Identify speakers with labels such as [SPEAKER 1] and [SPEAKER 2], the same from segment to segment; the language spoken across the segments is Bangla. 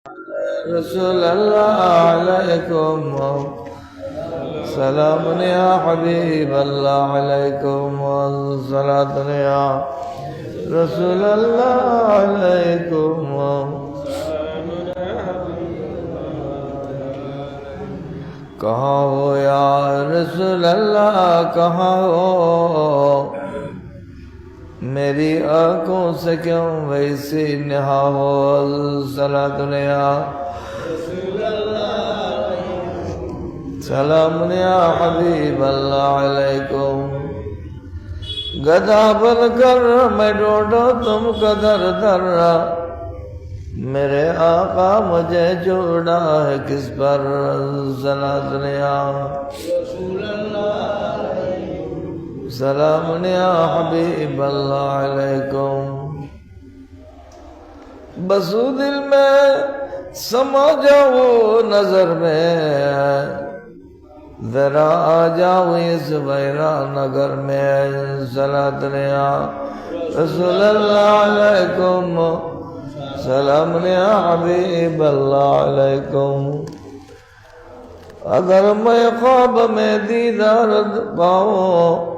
[SPEAKER 1] رسول الله عليكم سلام يا حبيب الله عليكم والصلاة يا رسول الله عليكم کہاں ہو یا رسول اللہ کہاں ہو میری آنکھوں سے کیوں ویسی نہا ہو صلاۃ یا رسول اللہ سلام یا حبیب اللہ علیکم گدھا بن کر میں ڈھونڈا تم کا در در میرے آقا مجھے جوڑا ہے کس پر صلاۃ یا رسول اللہ سلام یا حبیب اللہ علیکم بسو دل میں سما جاؤ نظر میں ذرا آ جاؤ اس ویران نگر میں صلاۃ یا رسول اللہ علیکم سلام یا حبیب اللہ علیکم اگر میں خواب میں دیدار پاؤں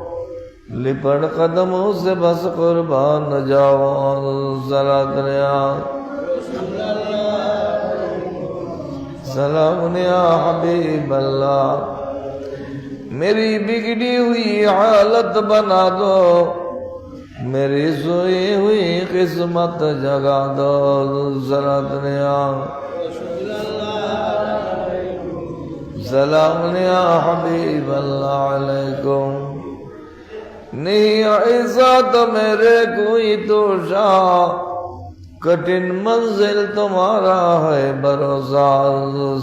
[SPEAKER 1] لپٹ قدموں سے بس قربان نہ جاؤں صلاۃ یا سلام یا حبیب اللہ میری بگڑی ہوئی حالت بنا دو میری سوئی ہوئی قسمت جگا دو صلاۃ یا سلام یا حبیب اللہ علیکم نہیں ایسا تو میرے کوئی تو شاہ کٹھن منزل تمہارا ہے بھروسہ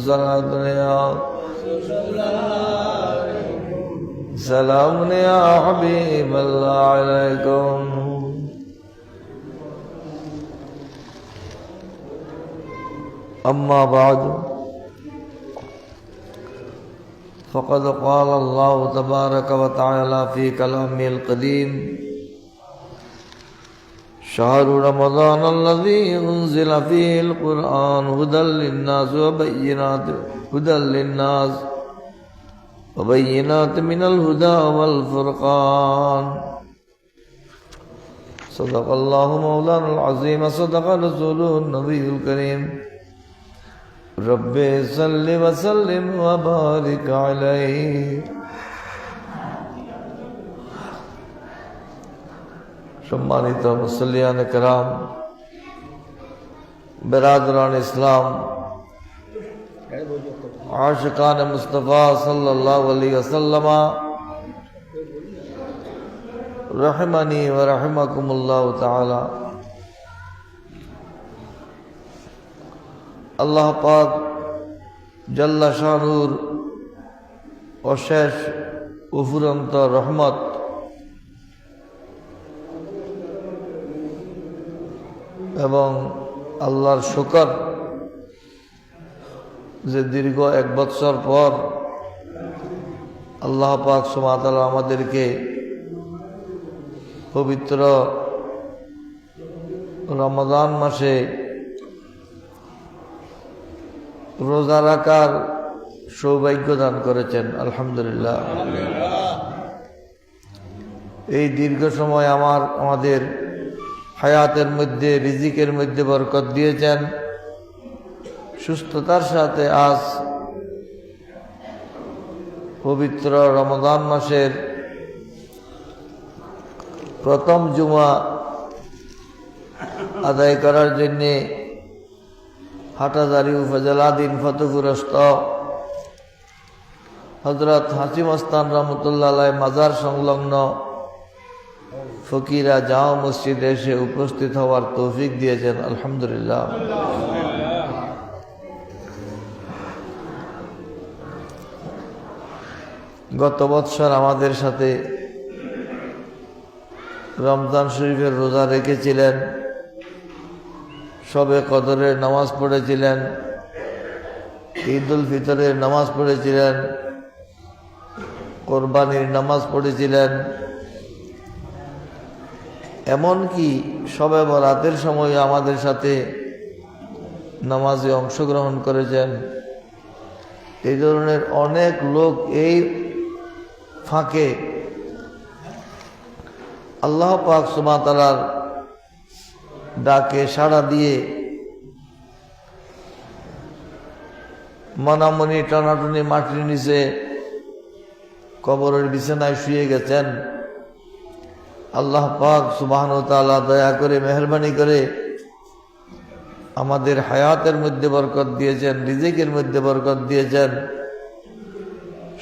[SPEAKER 1] صلاۃ یا سلام یا حبیب اللہ علیکم اما بعد فقد قال الله تبارك وتعالى في كلامه القديم شهر رمضان الذي أنزل فيه القرآن هدى للناس وبينات من الهدى والفرقان صدق الله مولانا العظيم صدق رسوله النبي الكريم رب صل وسلم وبارك عليه সম্মানিত মুসল্লিয়ান کرام برادران اسلام عاشقان مصطفیٰ صلی اللہ علیہ وسلم رحمنی ورحمکم اللہ تعالی اللہ پاک جل شانور অশেষ অফুরন্ত রহমত এবং আল্লাহর শুকর যে দীর্ঘ 1 বছর পর আল্লাহ পাক সুবহানাহু ওয়া তাআলা আমাদেরকে পবিত্র রমজান মাসে রোজা রাখার সৌভাগ্য দান করেছেন আলহামদুলিল্লাহ এই দীর্ঘ সময় আমাদের হায়াতের মধ্যে রিজিকের মধ্যে বরকত দিয়েছেন সুস্থতার সাথে আজ পবিত্র রমজান মাসের প্রথম জুমা আদায় করার জন্য হাটাজারি উপজেলাধীন ফতেপুরস্থ হযরত হাসিম আস্তান রহমতুল্লাহ আলাইহি মাজার সংলগ্ন ফকিরা জামা মসজিদে এসে উপস্থিত হওয়ার তৌফিক দিয়েছেন আলহামদুলিল্লাহ গত বছর আমাদের সাথে রমজান শরীফের রোজা রেখেছিলেন শবে কদরের নামাজ পড়েছিলেন ঈদ উল ফিতরের নামাজ পড়েছিলেন কোরবানির নামাজ পড়েছিলেন এমনকি শবে বরাতের সময় আমাদের সাথে নামাজে অংশগ্রহণ করেছেন। এই ধরনের অনেক লোক এই ফাঁকে আল্লাহ পাক সুবহানাহু ওয়া তাআলার ডাকে সাড়া দিয়ে মনামনি টানাটুনি মাটির নিচে কবরের বিছানায় শুয়ে গেছেন। আল্লাহ পাক সুবহানাহু ওয়া তাআলা দয়া করে মেহেরবানি করে আমাদের হায়াতের মধ্যে বরকত দিয়েছেন, রিজিকের মধ্যে বরকত দিয়েছেন,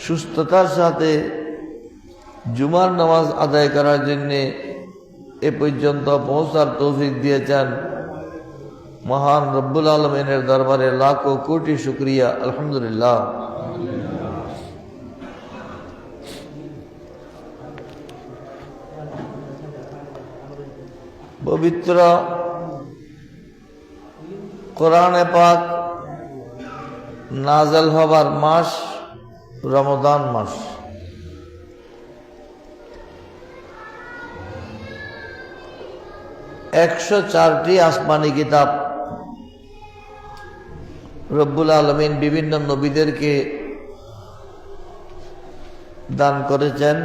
[SPEAKER 1] সুস্থতার সাথে জুমার নামাজ আদায় করার জন্যে এ পর্যন্ত পৌঁছার তৌফিক দিয়েছেন। মহান রব্বুল আলমিনের দরবারে লাখো কোটি শুকরিয়া, আলহামদুলিল্লাহ। পবিত্র কোরআনে পাক নাযিল হবার মাস রমজান মাস। একশো 4টি আসমানি কিতাব রব্বুল আলামিন বিভিন্ন নবীদেরকে দান করেছেন।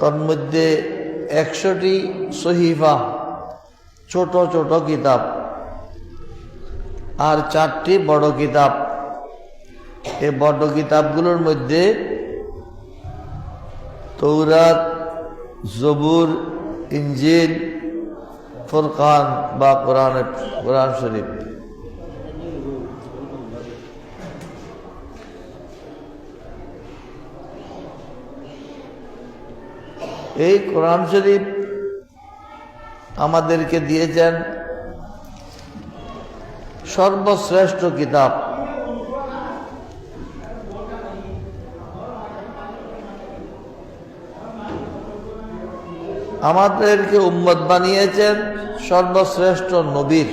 [SPEAKER 1] তন্মধ্যে 100টি সহিফা ছোট ছোট কিতাব আর 4টি বড় কিতাব। এই বড় কিতাবগুলোর মধ্যে তৌরাত, জবুর, ইনজিল, ফুরকান বা কোরআন শরীফ। এই কোরআন শরীফ আমাদেরকে দিয়েছেন সর্বশ্রেষ্ঠ কিতাব। আমাদেরকে উম্মত বানিয়েছেন সর্বশ্রেষ্ঠ নবীর।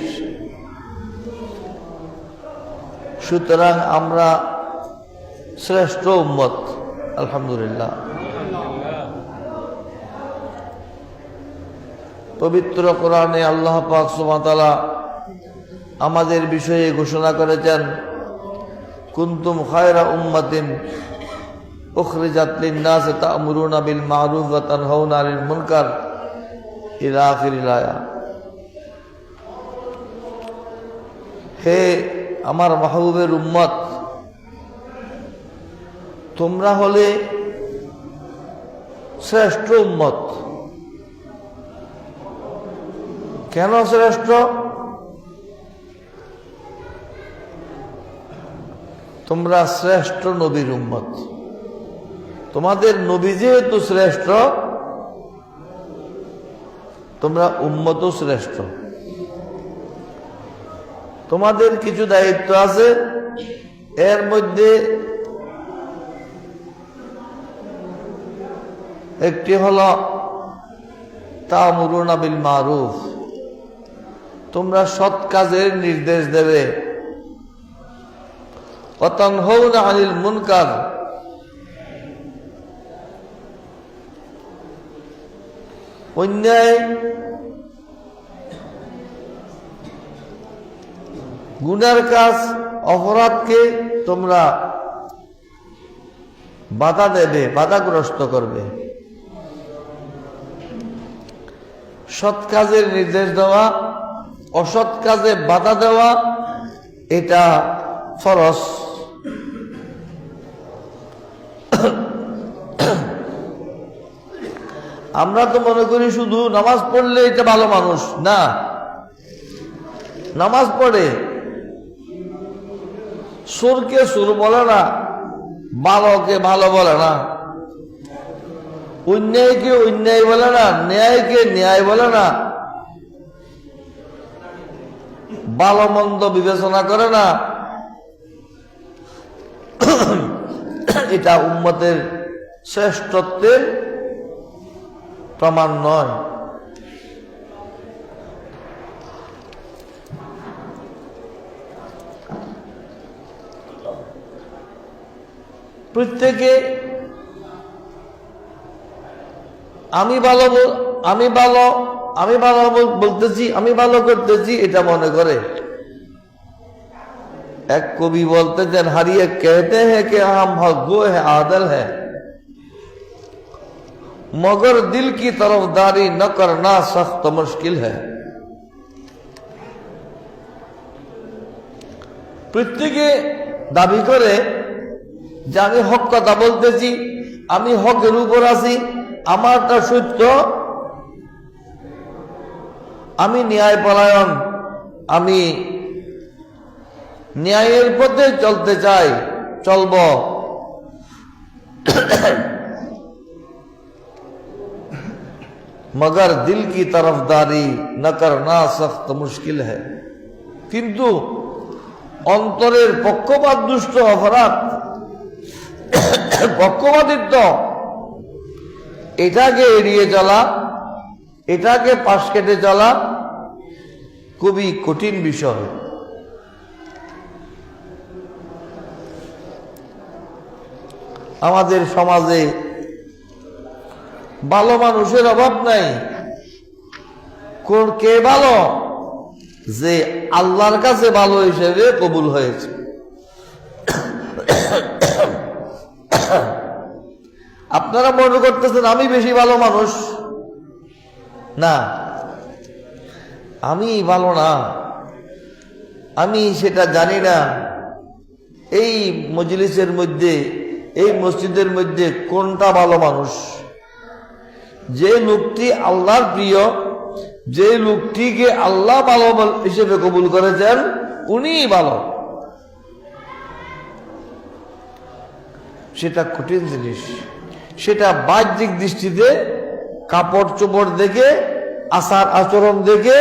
[SPEAKER 1] সুতরাং আমরা শ্রেষ্ঠ উম্মত, আলহামদুলিল্লাহ। পবিত্র কোরআনে আল্লাহ পাক সুবহানাহু ওয়া তাআলা আমাদের বিষয়ে ঘোষণা করেছেন, কুনতুম খায়রা উম্মাতিন উখরিজাত লিন-নাস তা'মুরুনা বিল মা'রুফ ওয়া তানহাউনা আনিল মুনকার ইলা আখিরিল আয়া। হে আমার মাহবুবের উম্মত, তোমরা হলে শ্রেষ্ঠ উম্মত। কেন শ্রেষ্ঠ? তোমরা শ্রেষ্ঠ নবীর উম্মত। তোমাদের নবী যেহেতু শ্রেষ্ঠ, তোমরা উম্মতও শ্রেষ্ঠ। তোমাদের কিছু দায়িত্ব আছে, এর মধ্যে একটি হলো তা'মুরুনা বিল মা'রুফ, তোমরা সৎ কাজের নির্দেশ দেবে। ওয়া তানহাউনা আনিল মুনকার, অন্যায় গুনার কাজ, অপরাধকে তোমরা বাধা দেবে, বাধাগ্রস্ত করবে। সৎ কাজের নির্দেশ দেওয়া, অসৎ কাজে বাধা দেওয়া, এটা ফরজ। আমরা তো মনে করি শুধু নামাজ পড়লে এটা ভালো মানুষ না। নামাজ পড়ে সুরকে সুর বলে না, ভালোকে ভালো বলে না, অন্যায়কে অন্যায় বলে না, ন্যায়কে ন্যায় বলে না, ভালো মন্দ বিবেচনা করে না। এটা উম্মতের শ্রেষ্ঠত্বের প্রমাণ নয়। প্রত্যেকে আমি ভালো আমি ভালো বলতেছি, আমি ভালো করতেছি, এটা মনে করে। এক কবি বলতেছেন, হারিয়ে कहते हैं कि हम हक़ है आदल है मगर दिल की तरफदारी न करना सख्त मुश्किल है। প্রত্যেকে দাবি করে যে আমি হক কথা বলতেছি, আমি হকের উপর আছি, আমারটা সত্য, আমি ন্যায়পরায়ণ, আমি ন্যায়ের পথে চলতে চাই, চলব। मगर दिल की तरफदारी न करना सख्त मुश्किल है। কিন্তু অন্তরের পক্ষপাত দুষ্ট অপরাধ, পক্ষপাতিত্ব, এটাকে এড়িয়ে চলা, এটাকে পাশ কেটে চলা খুবই কঠিন বিষয়। আমাদের সমাজে ভালো মানুষের অভাব নাই। কোন কে ভালো? যে আল্লাহর কাছে ভালো হিসেবে কবুল হয়েছে। আপনারা মনে করতেছেন আমি বেশি ভালো মানুষ, না, আমি ভালো না, আমি সেটা জানি না। এই মজলিসের মধ্যে, এই মসজিদের মধ্যে কোনটা ভালো মানুষ? যে লোকটি আল্লাহর প্রিয়, যে লোকটিকে আল্লাহ ভালো হিসেবে কবুল করেছেন, উনিই ভালো। সেটা কঠিন জিনিস। সেটা বাহ্যিক দৃষ্টিতে, কাপড় চোপড় দেখে, আচার আচরণ দেখে,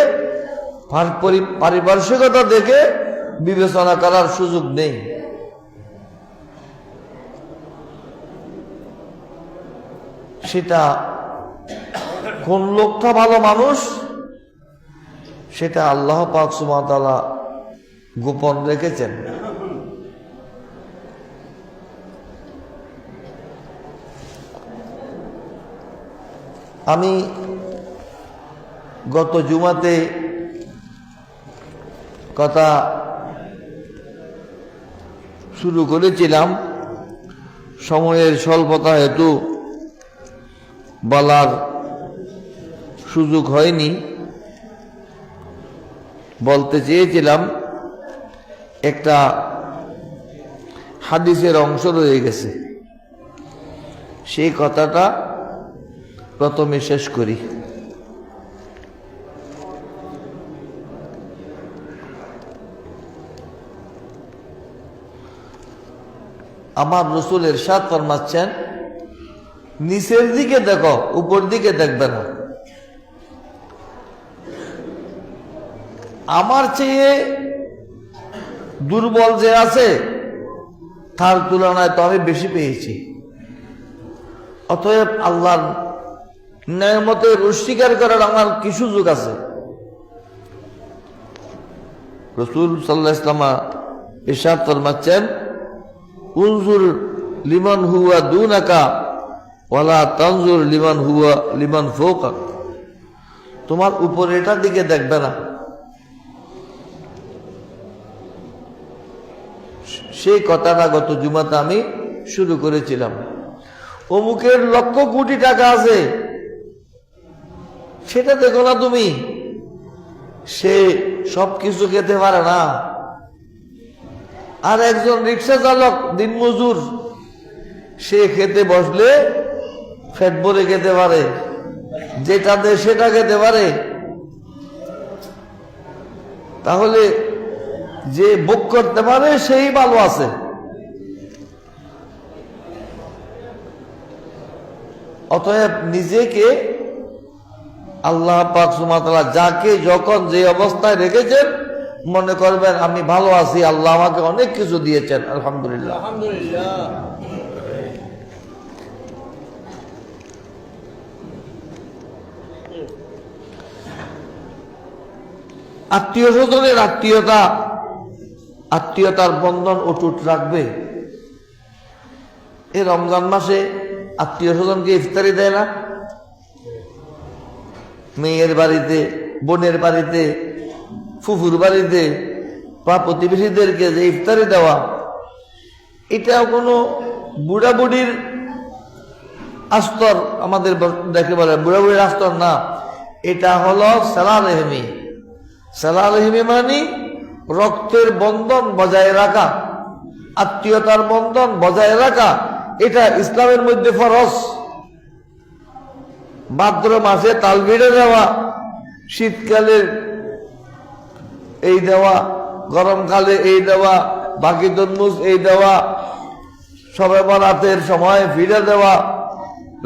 [SPEAKER 1] পারিপার্শ্বিকতা দেখে বিবেচনা করার সুযোগ নেই। সেটা কোন লোকটা ভালো মানুষ, সেটা আল্লাহ পাক সুবহানাহু ওয়া তাআলা গোপন রেখেছেন। আমি গত জুমাতে কথা শুরু করেছিলাম, সময়ের স্বল্পতা হেতু বলার সুযোগ হয়নি। বলতে চেয়েছিলাম, একটা হাদিসের অংশ রয়ে গেছে, সেই কথাটা প্রথমে শেষ করি। আমার রাসূল ইরশাদ ফরমাচ্ছেন, নিচের দিকে দেখো, উপর দিকে দেখবে না। আমার চেয়ে দুর্বল যে আছে তার তুলনায় তো আমি বেশি পেয়েছি। অতএব আল্লাহর নেয়ামতের অস্বীকার করার আমার কি সুযোগ আছে? রাসূল সাল্লাল্লাহু আলাইহি ওয়াসাল্লাম ইরশাদ ফরমাচ্ছেন, উনজুর লিমান হুয়া দুনাকা ওয়ালা তানজুর লিমান হুয়া লিমান ফাওকাক। তোমার উপরেটার দিকে দেখবে না। সেই কথাটা গত জুমাতে আমি শুরু করেছিলাম। অমুকের লক্ষ কোটি টাকা আছে, সেটা দেখো না তুমি, সে সবকিছু খেতে পারে না। আর একজন রিক্সা চালক, দিনমজুর, সে খেতে বসলে পেট ভরে খেতে পারে, যেটা দেয় সেটা খেতে পারে। তাহলে যে ভোগ করতে পারে সেই ভালো আছে। অতএব নিজেকে আল্লাহ পাক সুবহানাহু ওয়া তাআলা যাকে যখন যে অবস্থায় রেখেছেন, মনে করবেন আমি ভালো আছি, আল্লাহ আমাকে অনেক কিছু দিয়েছেন, আলহামদুলিল্লাহ। আত্মীয় স্বজনের আত্মীয়তার বন্ধন অটুট রাখবে। এই রমজান মাসে আত্মীয় স্বজনকে ইফতারি দেয় না? মেয়ের বাড়িতে, বোনের বাড়িতে, ফুফুর বাড়িতে বা প্রতিবেশীদেরকে যে ইফতারি দেওয়া, এটা কোনো বুড়া বুড়ির আস্তর আমাদের দেখে বলে, বুড়া বুড়ির আস্তর না, এটা হলো সেলা রেহমি। সেলা রেহমি মানে রক্তের বন্ধন বজায় রাখা, আত্মীয়তার বন্ধন বজায় রাখা, এটা ইসলামের মধ্যে ফরজ। ভাদ্র মাসে তালবিড়ে দেওয়া, শীতকালে এই দেওয়া, গরমকালে এই দেওয়া, বাকি তরমুজ এই দেওয়া, শবে বরাতের সময় ফিরে দেওয়া,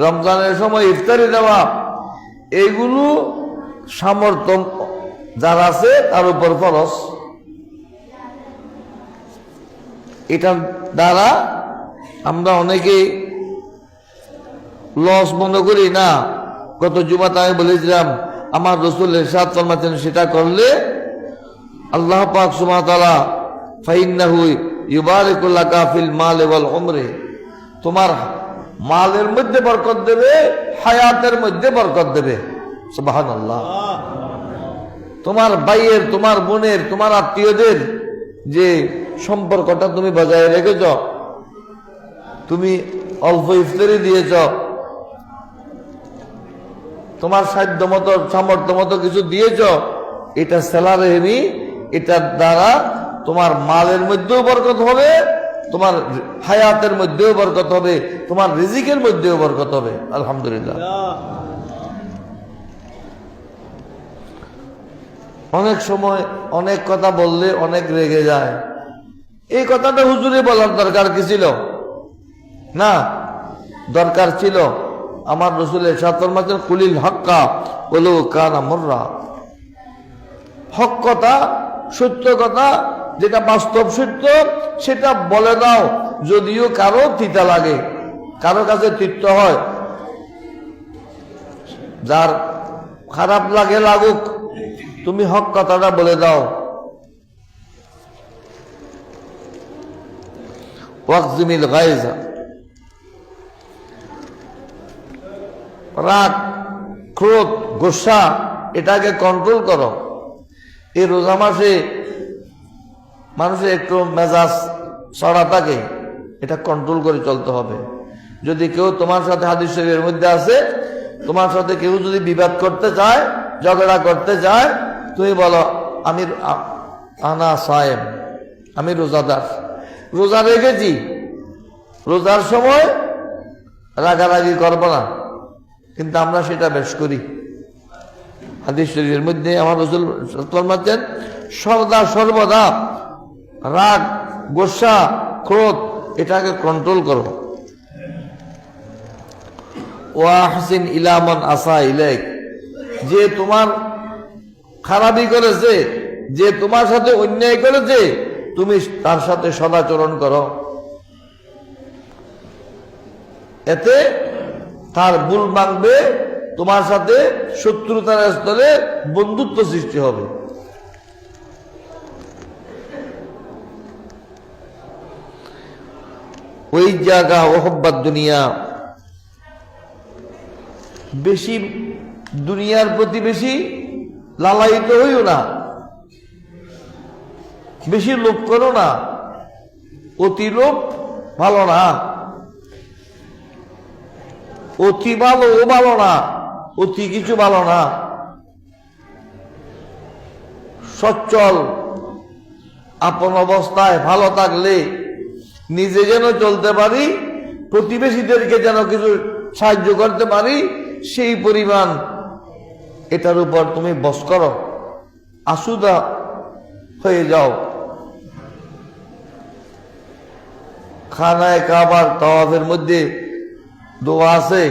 [SPEAKER 1] রমজানের সময় ইফতারি দেওয়া, এইগুলো সামর্থ্য যার আছে তার উপর ফরজ। এটার দ্বারা আমরা অনেকেই লস মনে করি না। গত জুমাতে আমি বলেছিলাম আমার রাসূল ইরশাদ ফরমাতেন, সেটা করলে আল্লাহ পাক সুবহানাহু ওয়া তাআলা ফাইন্নাহু ইউবারিকু লাকা ফিল মাল ওয়াল উমরি, তোমার মালের মধ্যে বরকত দেবে, হায়াতের মধ্যে বরকত দেবে। সুবহানাল্লাহ। তোমার ভাইয়ের, তোমার বোনের, তোমার আত্মীয়দের যে সম্পর্কটা তুমি বজায় রেখেছ, তুমি অল্প ইফতারি দিয়েছ, তোমার সাধ্য মতো সামর্থ্য মতো কিছু দিয়েছ, এটা সেলারেহমি। এটার দ্বারা তোমার মালের মধ্যেও বরকত হবে, তোমার হায়াতের মধ্যেও বরকত হবে, তোমার রিজিকের মধ্যেও বরকত হবে। আলহামদুলিল্লাহ। অনেক সময় অনেক কথা বললে অনেক রেগে যায়। এই কথাটা হুজুরে বলার দরকার কি ছিল? না, দরকার ছিল আমার রাসূলের সাতমাতের কুলিল হক্কা বলো কানা মুররা, হক কথা, সত্য কথা, যেটা বাস্তব সত্য সেটা বলে দাও, যদিও কারো তিতা লাগে, কারো কাছে তিক্ত হয়, যার খারাপ লাগে লাগুক, তুমি হক কথাটা বলে দাও। ওয়াকজিমিল গায়জা, রাগ, ক্রোধ, গোসা, এটাকে কন্ট্রোল করো। এই রোজা মাসে মানুষের একটু মেজাজ চড়া থাকে, এটা কন্ট্রোল করে চলতে হবে। যদি কেউ তোমার সাথে, হাদিস শরীফের মধ্যে আছে, তোমার সাথে কেউ যদি বিবাদ করতে চায়, ঝগড়া করতে চায়, তুমি বলো আমি আনা সায়েম, আমি রোজাদার, রোজা রেখেছি, রোজার সময় রাগারাগি করবো না। কিন্তু আমরা সেটা বেশ করি। হাদিস শরীফের মধ্যে আমার রাসূল ফরমাতেন, সর্বদা রাগ, গোসা, ক্রোধ এটাকে কন্ট্রোল করো। ওয়াহসিন ইলা মান আসা ইলাইক, যে তোমার খারাপি করেছে, যে তোমার সাথে অন্যায় করেছে, তুমি তার সাথে সদাচরণ করো। এতে তার ভুল মানবে, তোমার সাথে শত্রুতার স্থলে বন্ধুত্ব সৃষ্টি হবে। ওই জায়গা ওহব্বাত দুনিয়া, বেশি দুনিয়ার প্রতি বেশি লালায়িত হইও না, বেশি লোভ করো না। অতি লোভ ভালো না, অতি ভালো ও ভালো না, অতি কিছু ভালো না। সচ্ছল আপন অবস্থায় ভালো থাকলে নিজে যেন চলতে পারি, প্রতিবেশীদেরকে যেন কিছু সাহায্য করতে পারি, সেই পরিমাণ এটার উপর তুমি বস করো, আসুদা হয়ে যাও। খানায় কাবার তাওয়াফের মধ্যে দোয়া আছে,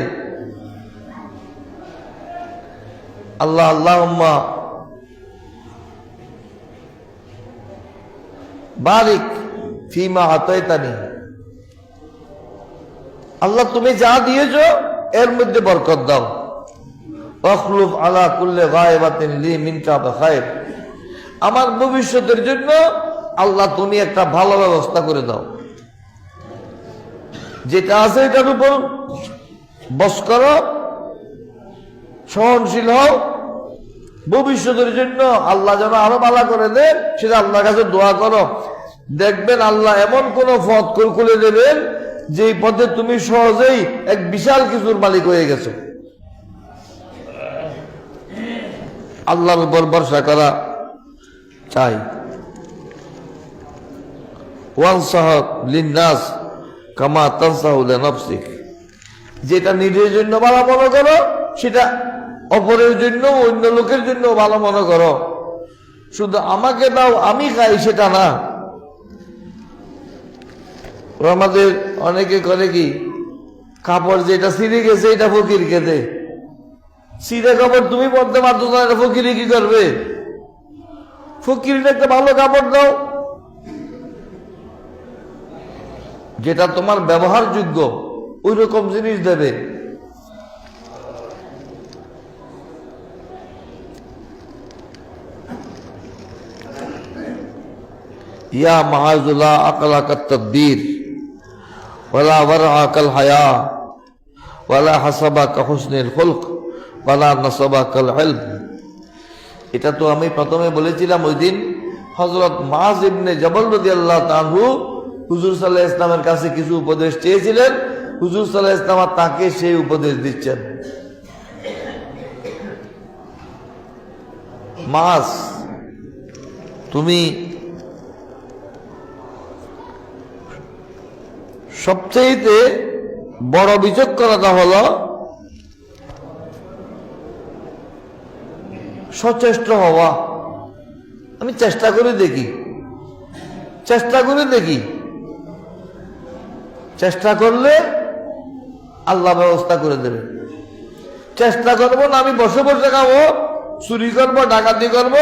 [SPEAKER 1] আল্লাহ আল্লাহুম্মা বারিক ফিমা আতাইতানি, আল্লাহ তুমি যা দিয়েছো এর মধ্যে বরকত দাও। ওয়াখলুফ আলা কুল্লি গায়বাতিন লি মিনকা বিখাইর, আমার ভবিষ্যতের জন্য আল্লাহ তুমি একটা ভালো ব্যবস্থা করে দাও। যেটা আছে এটার উপর বস করো, সহনশীল হও, ভবিষ্যতের জন্য আল্লাহ যেন আরো ভালো করে দেন, সেটা আল্লাহর কাছে দোয়া করো। দেখবেন আল্লাহ এমন কোন পথ খুলে দেবেন যে পথে তুমি সহজেই এক বিশাল কিছুর মালিক হয়ে গেছো। আল্লাহর উপর ভরসা করা চাই। ওয়ানসাহ লিন্নাস কামা তানসাহু লিনাফসিক, যেটা নিজের জন্য ভালো মনে করো সেটা অপরের জন্য, অন্য লোকের জন্য ভালো মনে করো। শুধু আমাকে দাও আমি খাই সেটা না। আমাদের অনেকে করে কি, কাপড় যেটা ছিঁড়ে গেছে এটা ফকিরকে দে। ছিঁড়ে কাপড় তুমি পড়তে পারতো না, এটা ফকিরে কি করবে? ফকিরকে একটা ভালো কাপড় দাও, যেটা তোমার ব্যবহারযোগ্য ওই রকম জিনিস দেবে। ইয়া মাহাজুল্লাহ আকলাকাত তাদবীর ওয়ালা ওয়ারআকাল হায়া ওয়ালা হাসাবাকা হুসনুল খুলক ওয়ালা নাসাবাকাল ইলম। এটা তো আমি প্রথমে বলেছিলাম ওই দিন হযরত মুআয ইবনে জাবাল রাদিয়াল্লাহু তাআলা হুজুর সাল্লাল্লাহু আলাইহি ওয়াসাল্লামের কাছে কিছু উপদেশ চেয়েছিলেন, হুজুর সাল্লাল্লাহু আলাইহি ওয়াসাল্লাম তাকে সেই উপদেশ দিচ্ছেন। মুআয, তুমি সবচেয়ে বড় বিচক্ষণতা হলো সচেষ্ট হওয়া। আমি চেষ্টা করে দেখি, চেষ্টা করলে আল্লাহ ব্যবস্থা করে দেবে। চেষ্টা করবো না আমি বসে বসে খাবো, চুরি করবো, ডাকাতি করবো,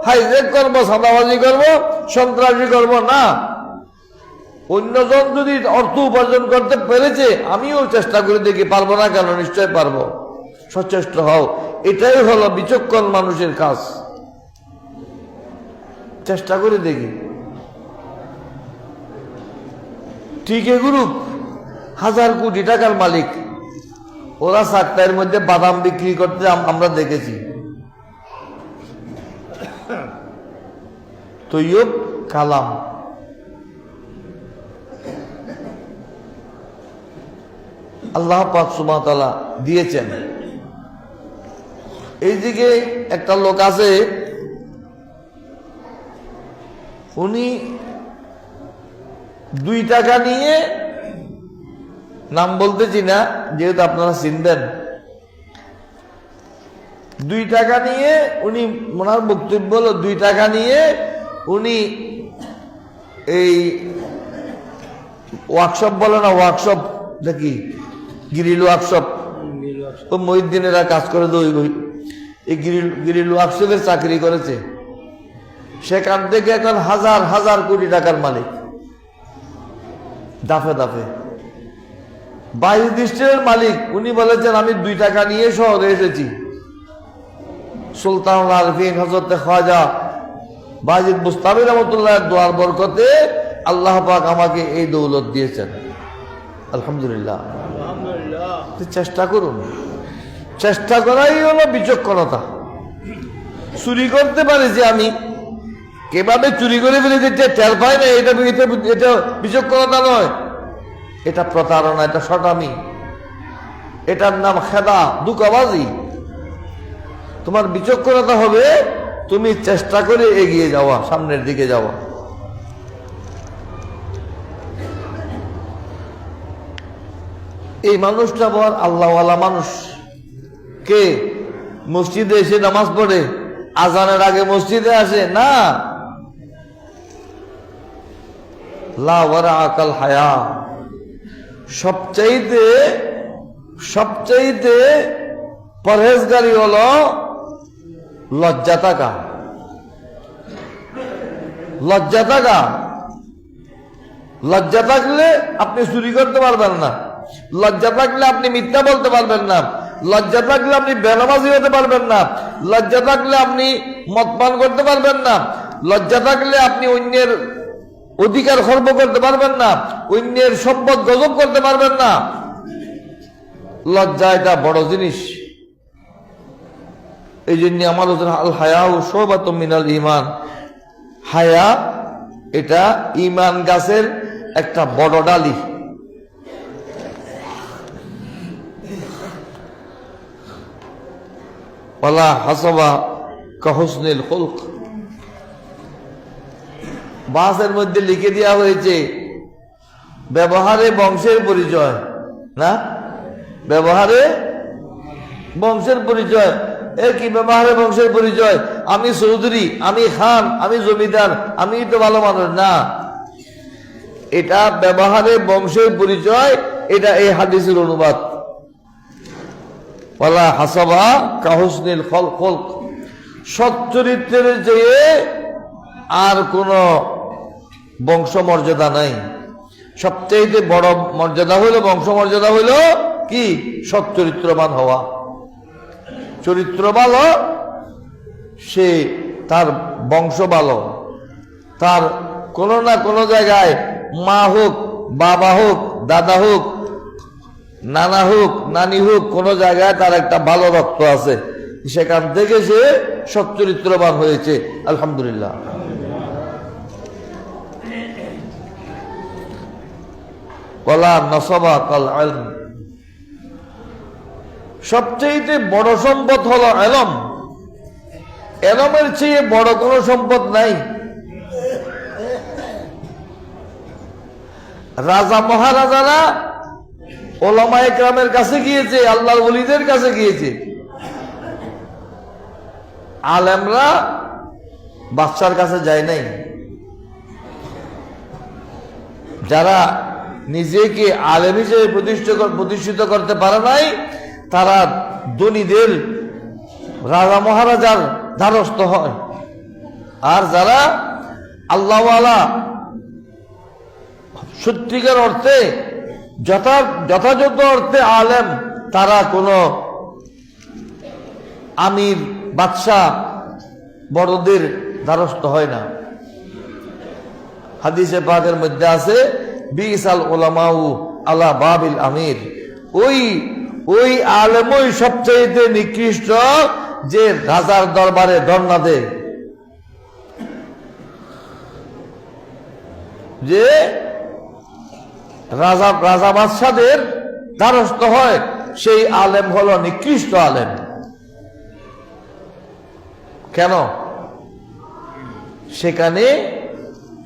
[SPEAKER 1] হাইজ্যাক করবো, সাদাবাজি করবো, সন্ত্রাসী করবো না। অন্যজন যদি অর্থ উপার্জন করতে পেরেছে আমিও চেষ্টা করে দেখি, পারবো না কেন? নিশ্চয় পারবো। সচেষ্ট হও, এটাই হলো বিচক্ষণ মানুষের কাজ। চেষ্টা করে দেখি। ঠিক এ গ্রুপ 1000 কোটি টাকার মালিক, ওরা 7টার মধ্যে বাদাম বিক্রি করতে আমরা দেখেছি। তৈয়ব কালাম, আল্লাহ পাক সুবহানাহু ওয়া তাআলা দিয়েছেন। এইদিকে একটা লোক আছে, উনি 2 টাকা নিয়ে, নাম বলতেছি না যেহেতু আপনারা চিনবেন, 2 টাকা নিয়ে উনি, ওনার বক্তব্য হলো 2 টাকা নিয়ে উনি এই ওয়ার্কশপ বলে না, ওয়ার্কশপ দেখি গ্রিল ওয়ার্কশপ, তো মহিউদ্দিনেরা কাজ করে তো এই গ্রিল ওয়ার্কশপের চাকরি করেছে। সেখান থেকে এখন 1000 কোটি টাকার মালিক, দাফে দাফে। 22 ডিস্ট্রিক্টের মালিক। উনি বলেছেন আমি 2 টাকা নিয়ে শহরে এসেছি। সুলতান আরফিন হযরত খাজা বাজিদ বুস্তামি রহমাতুল্লাহ দোয়ার বরকতে আল্লাহ পাক আমাকে এই দৌলত দিয়েছেন, আলহামদুলিল্লাহ। চেষ্টা করুন, চেষ্টা করাই হলো বিচক্ষণতা। চুরি করতে পারি যে আমি কিভাবে চুরি করে ফেলেছি টের পাই না, এটা বিচক্ষণতা নয়, এটা প্রতারণা, এটা শটামি, এটার নাম খেদা, ধোঁকাবাজি। তোমার বিচক্ষণতা হবে তুমি চেষ্টা করে এগিয়ে যাওয়া, সামনের দিকে যাওয়া। এই মানুষটা বল আল্লাহওয়ালা মানুষ। কে মসজিদে এসে নামাজ পড়ে, আজানের আগে মসজিদে আসে না, লা ওয়ারাআকাল হায়া। সবচাইতে পরহেজগারি হলো লজ্জা থাকা। লজ্জা থাকলে আপনি চুরি করতে পারবেন না, লজ্জা থাকলে আপনি মিথ্যা বলতে পারবেন না, লজ্জা থাকলে আপনি বেনামাজি হতে পারবেন না, লজ্জা থাকলে আপনি মদ পান করতে পারবেন না, লজ্জা থাকলে আপনি অন্যের অধিকার খর্ব করতে পারবেন না, অন্যের সম্পদ গজব করতে পারবেন না। লজ্জা এটা বড় জিনিস। এই জন্য আমার আল হায়া ও শুবাতুম মিনাল ঈমান, হায়া এটা ঈমান গাছের একটা বড় ডালি। ওয়ালা হাসাবা কাহুসনিল খুলক, বাসের মধ্যে লিখে দেওয়া হয়েছে ব্যবহারে বংশের পরিচয়, না ব্যবহারে বংশের পরিচয়। কি ব্যবহারে বংশের পরিচয়? আমি চৌধুরী, আমি খান, আমি জমিদার, আমি তো ভালো মানুষ না, এটা ব্যবহারে বংশের পরিচয়। এটা এই হাদিসের অনুবাদ। ওয়ালা হাসাবা কাহুসনিল খুলক, সৎ চরিত্রের চেয়ে আর কোন বংশ মর্যাদা নাই। সবচেয়ে বড় মর্যাদা হইল, বংশ মর্যাদা হইল কি? সৎ চরিত্রবান হওয়া। চরিত্র ভালো, সে তার বংশ ভালো, তার কোনো না কোনো জায়গায় মা হোক, বাবা হোক, দাদা হোক, নানা হোক, নানি হোক, কোন জায়গায় তার একটা ভালো রক্ত আছে, সেখান থেকে সে সচ্চরিত্রবান হয়েছে। আলহামদুলিল্লাহ। কলা নসবা কাল ইলম, সবচেয়ে বড় সম্পদ হলো ইলম। ইলমের চেয়ে বড় কোনো সম্পদ নাই। রাজা মহারাজারা ওলামা ইকরামের কাছে গিয়েছে, আল্লাহর ওলিদের কাছে গিয়েছে। আলেমরা বাদশার কাছে যায় নাই। যারা নিজেকে আলেম হিসেবে প্রতিষ্ঠিত করতে পারে নাই, তারা ধনীদের, রাজা মহারাজার দ্বারস্থ হয়। আর যারা আল্লাহওয়ালা, সত্যিকার অর্থে যথাযথ অর্থে আলেম, তারা কোনো আমির, বাদশাহ, বড়দের দ্বারস্থ হয় না। হাদিসে পাকের মধ্যে আছে বিসাল উলামাউ আলা বাবিল আমির, ওই আলেমই সবচেয়ে নিকৃষ্ট যে রাজার দরবারে ধর্ণা দেয়, যে রাজা বাদশাদের দ্বারস্থ হয়, সেই আলেম হলো নিকৃষ্ট আলেম। কেন?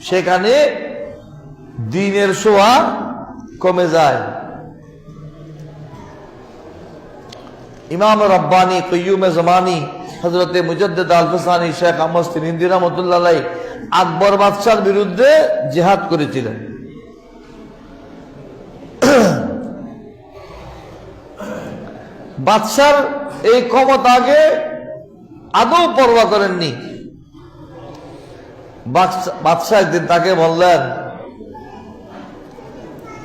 [SPEAKER 1] সেখানে দ্বীনের ছোঁয়া কমে যায়। ইমাম রব্বানী কাইয়ুমে জামানী হযরতে মুজাদ্দিদ আল-ফাসানী শেখ আহমদ সিন্দি রাহমাতুল্লাহ আলাইহি আকবর বাদশার বিরুদ্ধে জিহাদ করেছিলেন। বাদশার এই ক্ষমতাকে আদৌ পরোয়া করেননি। বাদশাহ একদিন তাকে বললেন,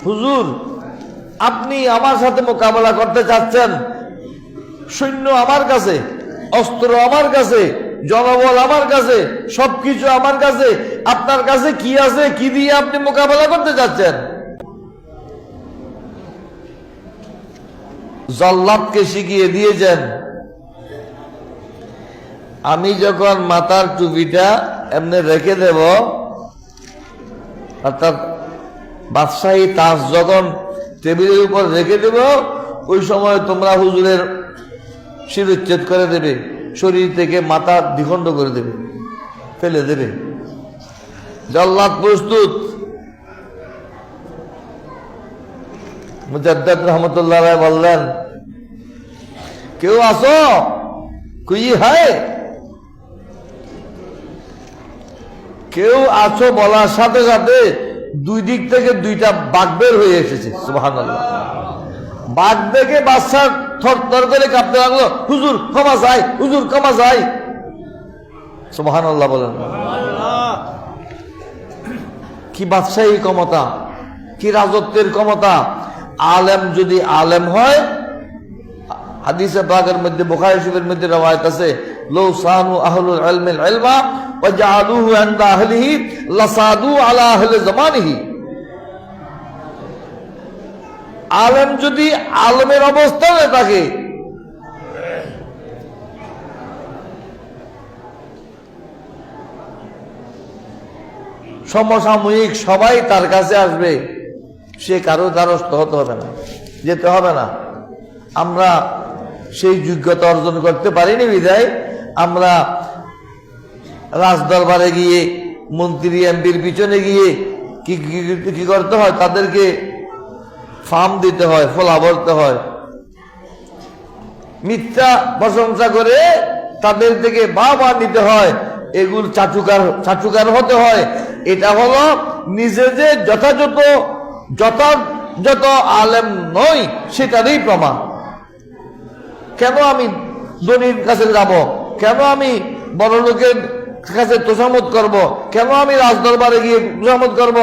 [SPEAKER 1] হুজুর, আপনি আমার সাথে মোকাবেলা করতে চাচ্ছেন, সৈন্য আমার কাছে, অস্ত্র আমার কাছে, জনবল আমার কাছে, সবকিছু আমার কাছে, আপনার কাছে কি আছে? কি দিয়ে আপনি মোকাবেলা করতে চাচ্ছেন? জল্লাদকে শিখিয়ে দিয়েছেন, আমি যখন মাথার টুপিটা এমনি রেখে দেব, অর্থাৎ বাদশাহী তাজ যখন টেবিলের উপর রেখে দেব, ওই সময় তোমরা হুজুরের শিরচ্ছেদ করে দেবে, শরীর থেকে মাথা দ্বিখণ্ড করে দেবে, ফেলে দেবে। জল্লাদ প্রস্তুত। মুজাদ্দিদ রহমতুল্লাহ বললেন, কেউ আসো, কুই হয়? কেউ আছো বলার সাথে সাথে দুই দিক থেকে দুইটা বাঘ বের হয়ে এসেছে। সুবহানাল্লাহ। বাঘ দেখে বাদশা থরথর করে কাঁপতে লাগলো, হুজুর ক্ষমা চাই, হুজুর ক্ষমা চাই। সুবহানাল্লাহ বলেন। কি বাদশাহী ক্ষমতা, কি রাজত্বের ক্ষমতা! আলেম যদি আলেম হয়, হাদিসে পাকের মধ্যে, বুখারী শরীফের মধ্যে রওয়ায়াত আছে, লাউ সানু আহলুল ইলমিল ইলমা ওয়া জাআলুহু ইনদা আহলিহি লাসাদু আলা আহলি জামানিহি। আলেম যদি আলেমের অবস্থানে থাকে, সমসাময়িক সবাই তার কাছে আসবে, সে কারো দ্বারস্থ হতে হবে না, যেতে হবে না। আমরা সেই যোগ্যতা অর্জন করতে পারিনি বিধায় আমরা রাজদরবারে গিয়ে মন্ত্রী এমপির পিছনে গিয়ে কি করতে হয়, তাদেরকে ফার্ম দিতে হয়, ফলা ভরতে হয়, মিথ্যা প্রশংসা করে তাদের থেকে বাবা নিতে হয়, এগুলো চাচুকার হতে হয়। এটা হলো নিজে যে যথাযথ আলেম নই সেটারই প্রমাণ। কেন আমি ধনীর কাছে যাব, কেন আমি বড় লোকের কাছে তোষামত করব, কেন আমি রাজদরবারে গিয়ে তোষামত করব?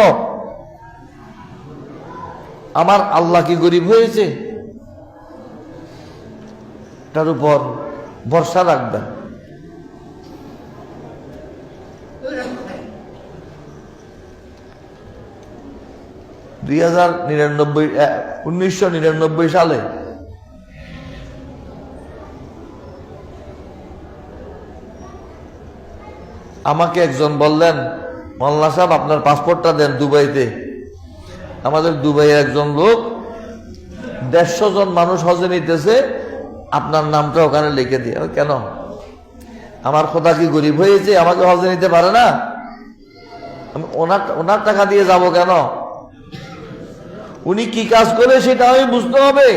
[SPEAKER 1] আমার আল্লাহ কি গরিব হয়েছে? তার উপর ভরসা রাখবেন। দুই 1999 সালে আমাকে একজন বললেন, মোল্লা সাহেব আপনার পাসপোর্টটা দেন দুবাইতে। আমাদের দুবাইয়ের একজন লোক 150 জন মানুষ হজে নিতেছে, আপনার নামটা ওখানে লিখে দিয়ে। কেন? আমার খোদা কি গরিব হয়েছে? আমাকে হজে নিতে পারে না? আমি ওনার টাকা দিয়ে যাব কেন? উনি কি কাজ করে সেটা আমি বুঝতে হবে।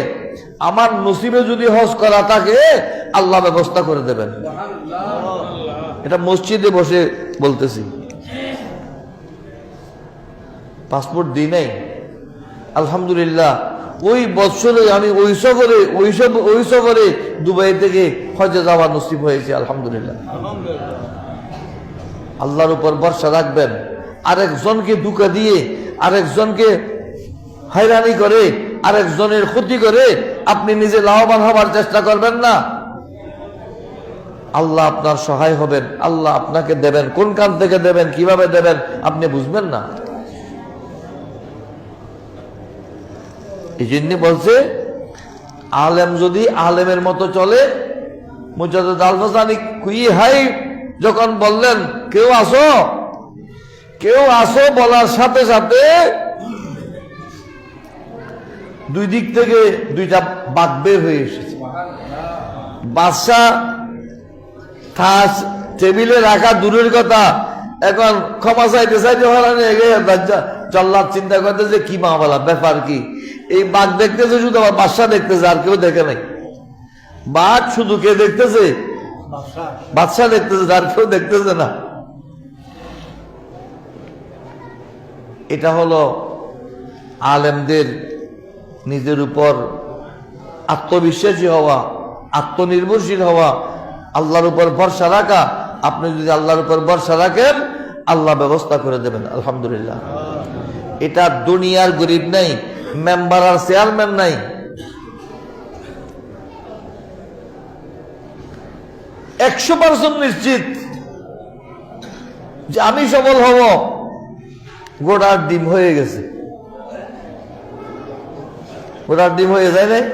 [SPEAKER 1] আমার নসিবে যদি হজ করা থাকে আল্লাহ ব্যবস্থা করে দেবেন। এটা মসজিদে বসে বলতেছি। পাসপোর্ট দিই নাই, আলহামদুলিল্লাহ। ওই বছরে আমি ওই সফরে দুবাই থেকে হজে যাওয়া নসিব হয়েছে, আলহামদুলিল্লাহ। আল্লাহর উপর ভরসা রাখবেন। আরেকজনকে ধোঁকা দিয়ে, আরেকজনকে হয়রানি করে, আরেকজনের ক্ষতি করে আপনি নিজে লাভবান হবার চেষ্টা করবেন না। আল্লাহ আপনার সহায় হবেন, আল্লাহ আপনাকে দেবেন। কোন কান থেকে দেবেন, কিভাবে দেবেন আপনি বুঝবেন না। এই জন্য বলছে, আলেম যদি আলেমের মতো চলে। মুজাদ্দিদ আল-ফাসানি যখন বললেন কেউ আসো বলার সাথে সাথে দুই দিক থেকে দুইটা বাঘ বের হয়ে এসেছে। বাদশা টেবিলে রাখা দূরের কথা, এখন ক্ষমা চাইতে জল্লাদ চিন্তা করতে যে কি মামলা, ব্যাপার কি? এই বাঘ দেখতেছে শুধু, আবার বাদশা দেখতেছে, আর কেউ দেখে নাই। বাঘ শুধু কে দেখতেছে? বাদশা দেখতেছে, আর কেউ দেখতেছে না। এটা হলো আলেমদের নিজের উপর আত্মবিশ্বাসী হওয়া, আত্মনির্ভরশীল হওয়া, আল্লাহর উপর ভরসা রাখা। আপনি যদি আল্লাহর উপর ভরসা রাখেন আল্লাহ ব্যবস্থা করে দেবেন, আলহামদুলিল্লাহ। এটা দুনিয়ার গরিব নাই, মেম্বার আর চেয়ারম্যান নাই। 100% নিশ্চিত যে আমি সফল হব, গোড়ার ডিম হয়ে গেছে। গোড়ার ডিম হয়ে যায় নাই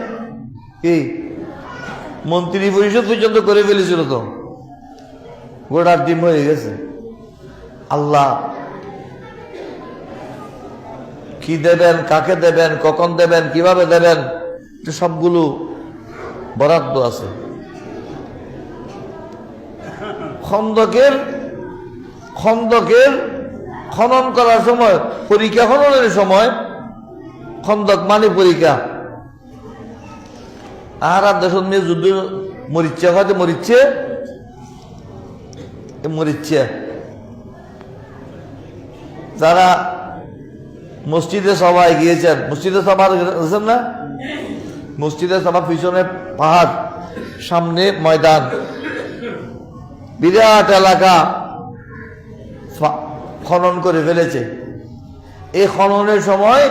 [SPEAKER 1] কি? মন্ত্রী পরিষদ পর্যন্ত করে ফেলেছিল তো, গোড়ার ডিম হয়ে গেছে। আল্লাহ কি দেবেন, কাকে দেবেন, কখন দেবেন, কিভাবে দেবেন, সবগুলো বরাদ্দ আছে। খন্দকের খনন করার সময়, পরীক্ষা খননের সময়, খন্দক মানে পরীক্ষা। আর দেশ নিয়ে যুদ্ধ মরিচ্ছে, হয়তো মরিচ্ছে। যারা মসজিদে সভায় গিয়েছেন, মসজিদে সভা গেছেন না? মসজিদে সভা পিছনে পাহাড়, সামনে ময়দান, বিরাট এলাকা খনন করে ফেলেছে। এই খননের সময়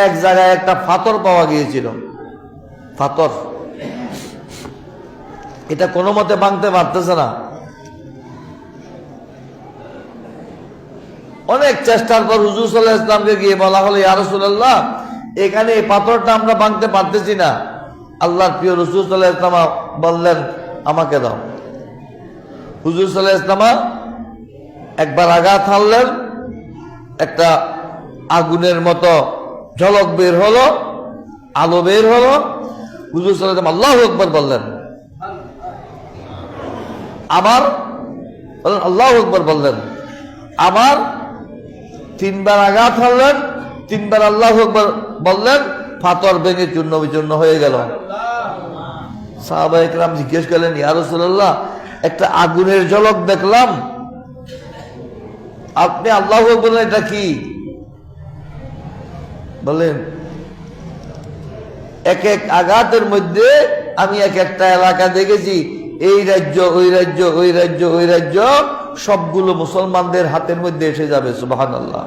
[SPEAKER 1] এক জায়গায় একটা পাথর পাওয়া গিয়েছিল। পাথর এটা কোনো মতে ভাঙতে পারতেছে না। অনেক চেষ্টার পর হুজুর সাল্লাল্লাহু আলাইহি ওয়াসাল্লামকে গিয়ে বলা হলো, ইয়া রাসূলুল্লাহ, এখানে এই পাথরটা আমরা ভাঙতে পারতেছি না। আল্লাহর প্রিয় রাসূল সাল্লাল্লাহু আলাইহি ওয়াসাল্লাম বললেন, আমাকে দাও। হুজুর সাল্লাল্লাহু আলাইহি ওয়াসাল্লাম একবার আঘাত হানলেন, একটা আগুনের মতো ঝলক বের হলো, আলো বের হলো। হুজুর সাল্লাল্লাহু আলাইহি ওয়াসাল্লাম আল্লাহু আকবার বললেন, আবার বলেন আল্লাহু আকবার বললেন, আবার তিনবার আঘাত হানলেন, তিনবার আল্লাহু আকবার বললেন, পাথর ভেঙে চূর্ণ বিচূর্ণ হয়ে গেল। সাহাবায়ে কেরাম জিজ্ঞেস করলেন, ইয়া রাসূলুল্লাহ, একটা আগুনের ঝলক দেখলাম, আপনি আল্লাহু আকবার বললেন, এটা কি? বলেন, এক এক আঘাতের মধ্যে আমি এক একটা এলাকা দেখেছি, এই রাজ্য ওই রাজ্য, ওই রাজ্য ওই রাজ্য, সবগুলো মুসলমানদের হাতের মধ্যে এসে যাবে। সুবহানাল্লাহ।